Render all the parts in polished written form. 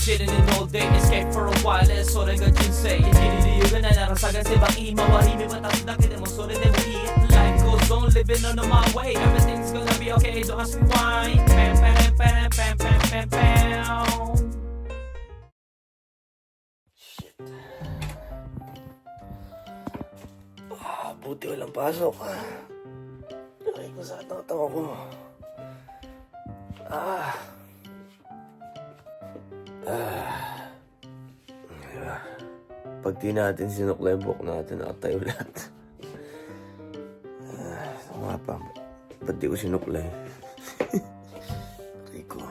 chilling in all day, escape for a while,それが人生生きる理由がないなら探せばいい周り見渡すだけでもそれでもいい Life goes on, living on my way Everything's gonna be okay, don't ask me why Pam, pam, pam, pam, pam, pam, pam Shit. Buti walang pasok. Ay, masakit na tawa ko. Pag di natin sinuklay buhok natin, nakatayo lahat. Nga pa, ba't di ko sinuklay? Rico.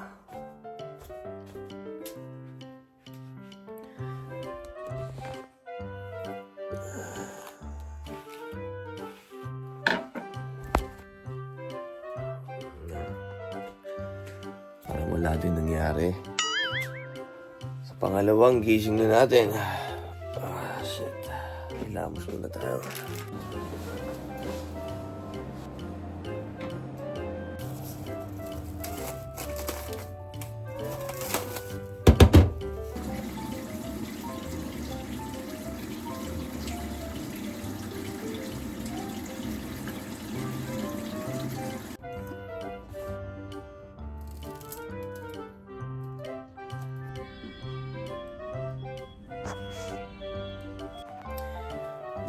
Parang wala din nangyari. Sa pangalawang gising na natin. Shit. Hilamos muna tayo.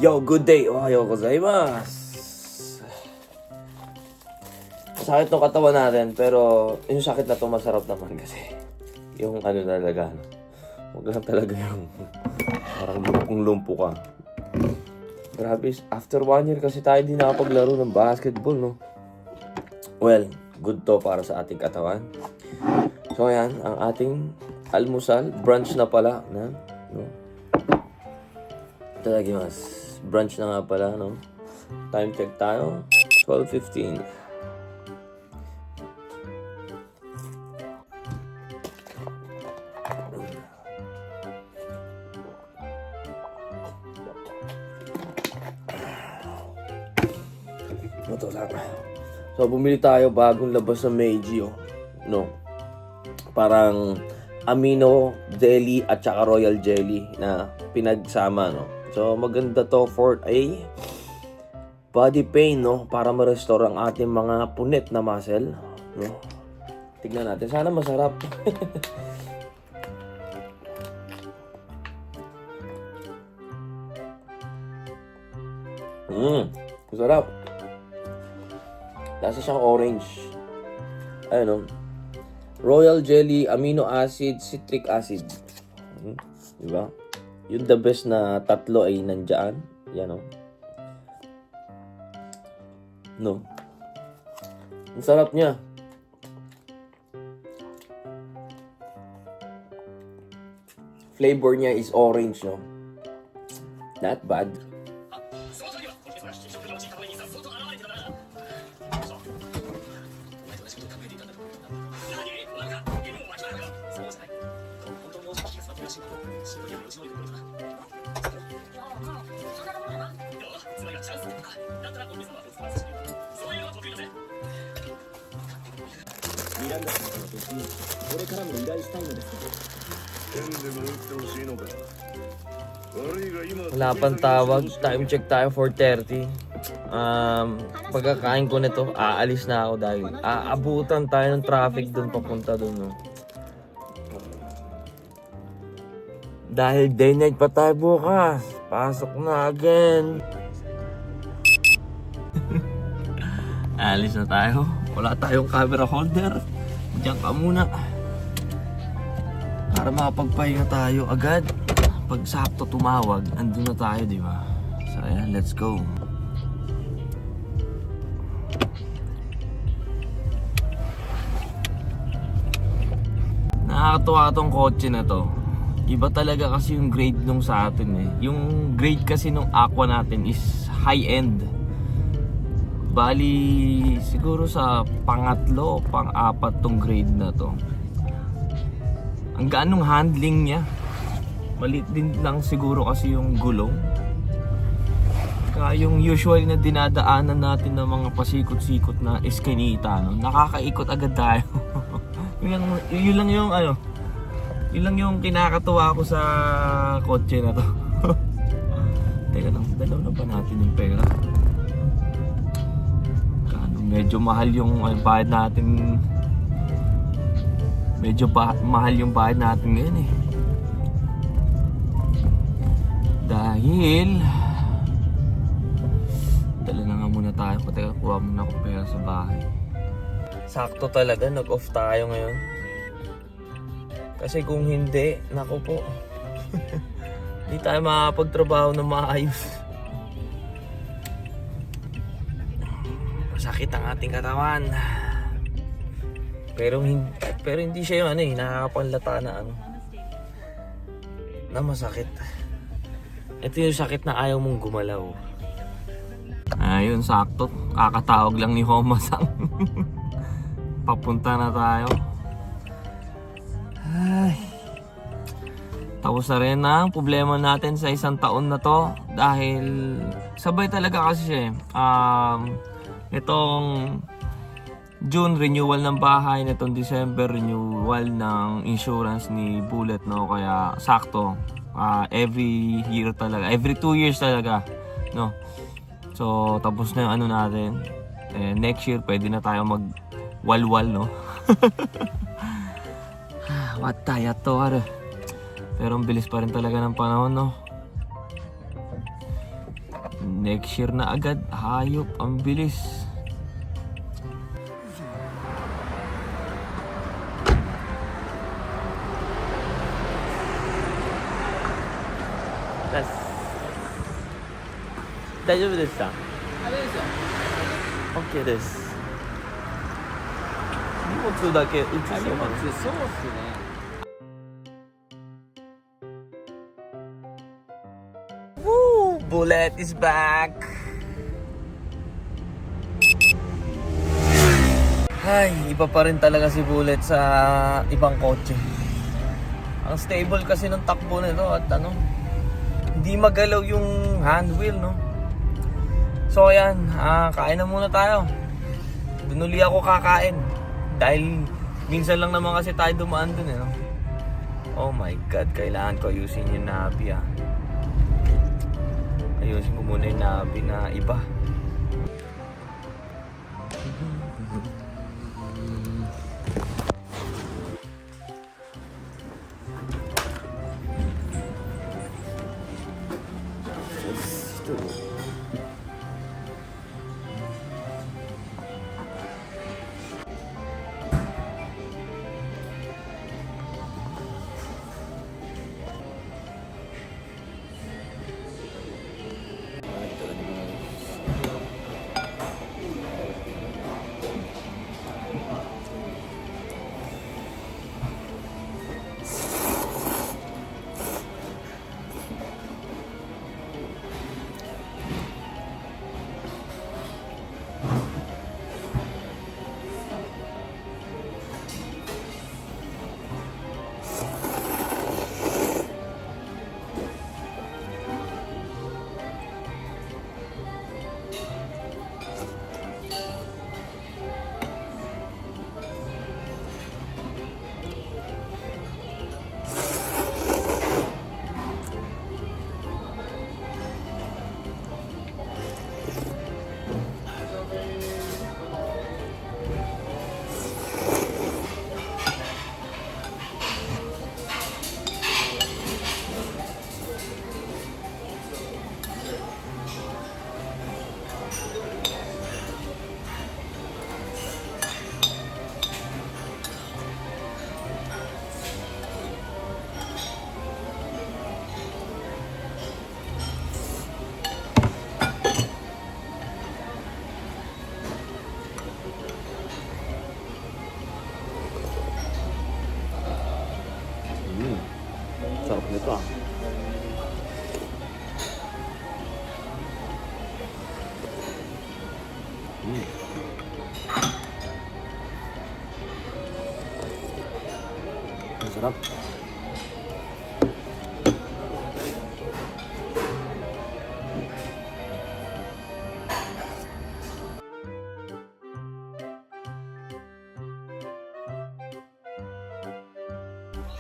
Yo, good day! Ohayo gozaimasu! Sakit ng katawan natin, pero yung sakit na to masarap naman kasi yung ano talaga, no? Huwag lang talaga yung parang lumpong-lumpo ka. Grabe, after 1 year kasi tayo hindi nakapaglaro ng basketball, no? Well, good to para sa ating katawan. So, ayan, ang ating almusal, brunch na pala, no? Itadakimasu. Brunch na nga pala, no? Time check tayo. 12:15. So, bumili tayo bagong labas sa Meiji, oh. No? Parang amino jelly at saka royal jelly na pinagsama, no? So, maganda to for a body pain, no? Para ma-restore ang ating mga punit na muscle, no? Tignan natin. Sana masarap. Masarap. Lasa siyang orange. Ayun, no? Royal jelly, amino acid, citric acid. Diba? Yung the best na tatlo ay nandyan. Yan, o. No. Ang sarap niya. Flavor niya is orange, no? Not bad. Wala pang tawag. Time check tayo 4:30. Pagkakain ko nito, aalis na ako dahil aabutan tayo ng traffic dun papunta dun, no? Dahil day night pa tayo bukas. Pasok na again. Alis na tayo. Wala tayong camera holder. Diyan ka muna. Para makapagpahinga tayo agad. Pag sakto tumawag, andun na tayo, di ba? So ayan, let's go. Nakakatuwa tong kotse na to. Iba talaga kasi yung grade nung sa atin eh. Yung grade kasi nung Aqua natin is high-end. Bali, siguro sa pangatlo, pang-apat tong grade na to. Ang gaanong handling niya. Malit din lang siguro kasi yung gulong. Kaya yung usual na dinadaanan natin ng mga pasikot-sikot na eskinita, no? Nakakaikot agad tayo. yun lang yung ano, Yun lang yung kinakatuwa ko sa kotse na to. Teka lang, dalaw na ba natin yung pera? Medyo mahal yung bayad natin. Mahal yung bayad natin ngayon eh. Dahil dala na nga muna tayo. Pateka, kuha muna ako pera sa bahay. Sakto talaga, nag-off tayo ngayon. Kasi kung hindi, naku po. Hindi tayo makapagtrabaho na maayos. Masakit ang ating katawan. Pero hindi siya yung nakakapanlata na na masakit. Ito yung sakit na ayaw mong gumalaw. Ayun, sakto. Kakatawag lang ni Homasang. Papunta na tayo. Ay. Tapos na rin ang problema natin sa isang taon na to. Dahil sabay talaga kasi siya itong June, renewal ng bahay. Itong December, renewal ng insurance ni Bullet, no? Kaya sakto. Every year talaga. Every 2 years talaga, no? So, tapos na yung natin. Next year, pwede na tayo mag-walwal, no? What tayo to, Pero ang bilis pa rin talaga ng panahon, no? Next year na agad. Hayop, ang bilis. Daijoubu desuか? あれですよ。 OK です。荷物だけ移そうかな。そうっすね。Woo! Bullet is back! Ay, iba pa rin talaga si Bullet sa ibang kotse. Ang stable kasi ng takbo nito at hindi magalaw yung hand wheel, no? So ayan, kain na muna tayo. Doon uli ako kakain. Dahil minsan lang naman kasi tayo dumaan dun, no? Oh my God, kailangan ko ayusin yung nabi, Ayusin ko muna yung nabi na iba. Sarap nito, Ang sarap.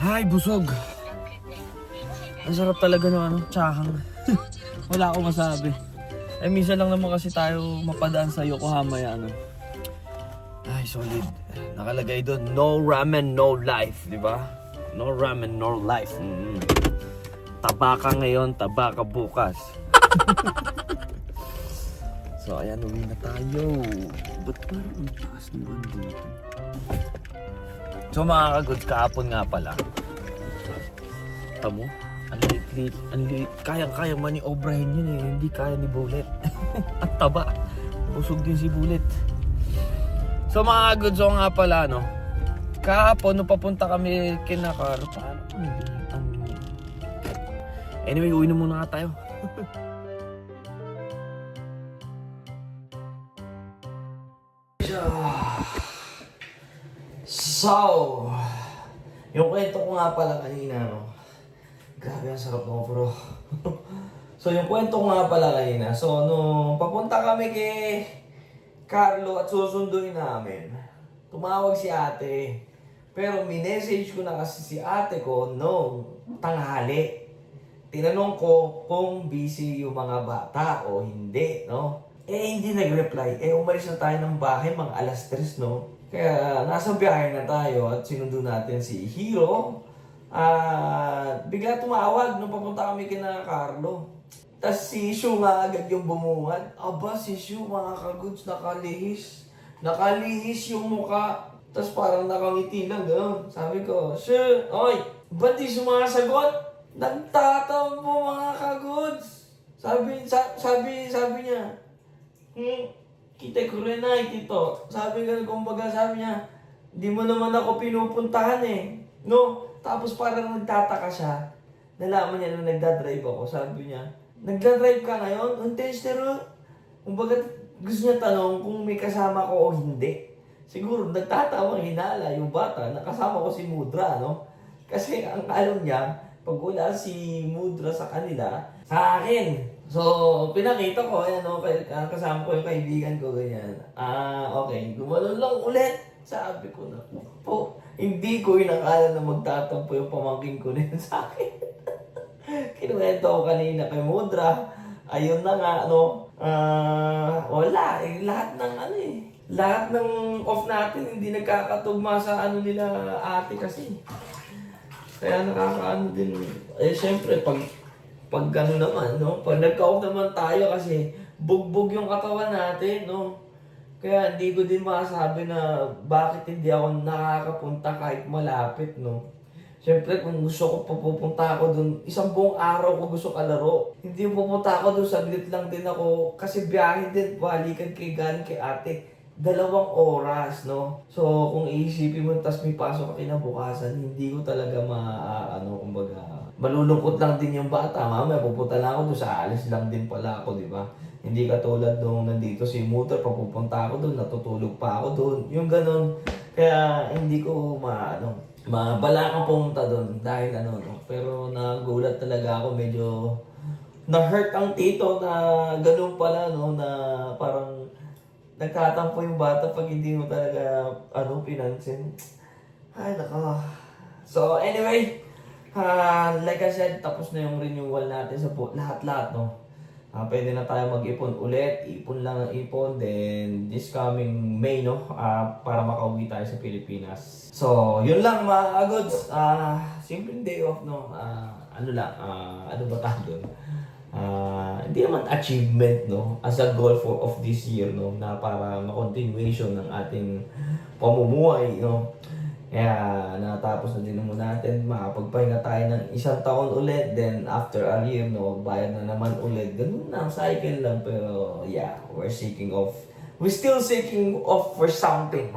Ay, busog. Ang sarap talaga ng ano, tsahang. Wala akong masabi. Ay, minsan lang naman kasi tayo mapadaan sa Yokohama yan, ano. Ay, solid. Nakalagay doon, no ramen, no life, di ba? No ramen, no life. Taba ka ngayon, taba ka bukas. So, ayan, uwi na tayo. Ba't parang ang taas naman dito? So, mga kagods, kahapon nga pala. Tamo, ang liit. Kayang-kaya maniobrahin yun eh. Hindi kaya ni Bullet. Ang taba. Busog din si Bullet. So, mga kagods, so nga pala, no? Kahapon, nung papunta kami kinakar, paano? Anyway, uwi na muna nga tayo. So, yung kwento ko nga pala kanina, no? Grabe, ang sarap mo, bro. So, yung kwento ko nga pala kanina. So, nung papunta kami kay Carlo at susunduin namin, tumawag si ate. Pero minessage ko na kasi si ate ko nung tanghali. Tinanong ko kung busy yung mga bata o hindi, no? Eh, hindi nag-reply. Eh, umalis na tayo ng bahay mga alas 3, no? Kaya nasa biyahe na tayo at sinundo natin si Hiro. Bigla tumawag nung papunta kami kina Carlo. Tapos si Shu nga agad yung bumuhat. Aba, si Shu mga kaguds, nakalihis. Nakalihis yung mukha. Tapos parang nakangiti lang, gano'n. Sabi ko, Shu, oy, ba't di sumasagot? Nagtatampo mga kaguds. Sabi niya, kita ko rin na tito. Sabi niya, di mo naman ako pinupuntahan eh. No? Tapos parang nagtataka siya. Nalaman niya na nagdadrive ako. Sabi niya, nagdadrive ka ngayon? Ang testero. Kumbaga gusto niya tanong kung may kasama ko o hindi. Siguro nagtatawang hinala yung bata na kasama ko si Mudra, no? Kasi ang alam niya, pag wala si Mudra sa kanila, sa akin. So, pinakita ko, ayan o, kasama ko yung kaibigan ko, ganyan. Okay, gumanon lang ulit. Sabi ko na, po, hindi ko inakala na magtatampo yung pamangking ko rin sa akin. Kinuwento ko kanina kay Mudra. Ayun na nga, wala, lahat ng off natin, hindi nagkakatugma sa nila ate kasi. Kaya nakakaano din, syempre, pag gano'n naman, no? Pag nagka-off naman tayo kasi bugbog yung katawan natin, no? Kaya hindi ko din masabi na bakit hindi ako nakakapunta kahit malapit, no? Siyempre, kung gusto ko pupunta ako dun, isang buong araw ko gusto kalaro. Hindi yung pupunta ako dun, saglit lang din ako. Kasi biyahe din, balikan galing kay ate. 2 oras, no? So, kung iisipin mo, tas may pasok ka kinabukasan, hindi ko talaga kumbaga, malulungkot lang din yung bata. Mamaya, pupunta lang ako doon, sa alis lang din pala ako, di ba? Hindi katulad nung nandito si Mutter, papupunta ako doon, natutulog pa ako doon. Yung ganun. Kaya, hindi ko bala kang pumunta doon dahil no? Pero nagulat talaga ako, medyo na-hurt ang tito na ganun pala, no? Na parang nagtatampo yung bata pag hindi mo talaga, pinansin. Ay, nako. So, anyway, like I said, tapos na yung renewal natin sa lahat-lahat, no? Pwede na tayo mag-ipon ulit. Ipon lang ang ipon. Then, this coming May, no? Para makauwi tayo sa Pilipinas. So, yun lang mga agods. Simple day off, no? Ano ba tayo dun? Hindi naman achievement, no? As a goal of this year, no? Na para ma-continuation ng ating pamumuhay, no? Kaya natapos na din naman natin, makapagpahinga tayo ng 1 taon ulit, then after a year, no, bayad na naman ulit. Ganun na, cycle lang, pero yeah, we're still seeking off for something.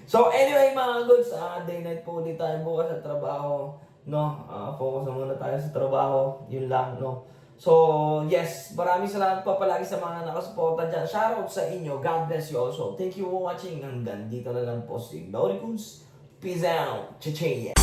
So anyway mga goods, day night po ulit tayo bukas sa trabaho, no? Focus na muna tayo sa trabaho, yun lang, no? So, yes, maraming salamat pa palagi sa mga nakasuporta dyan. Shoutout sa inyo. God bless you also. Thank you for watching. Hanggang dito na lang po si Noricus. Peace out. Cha-cha.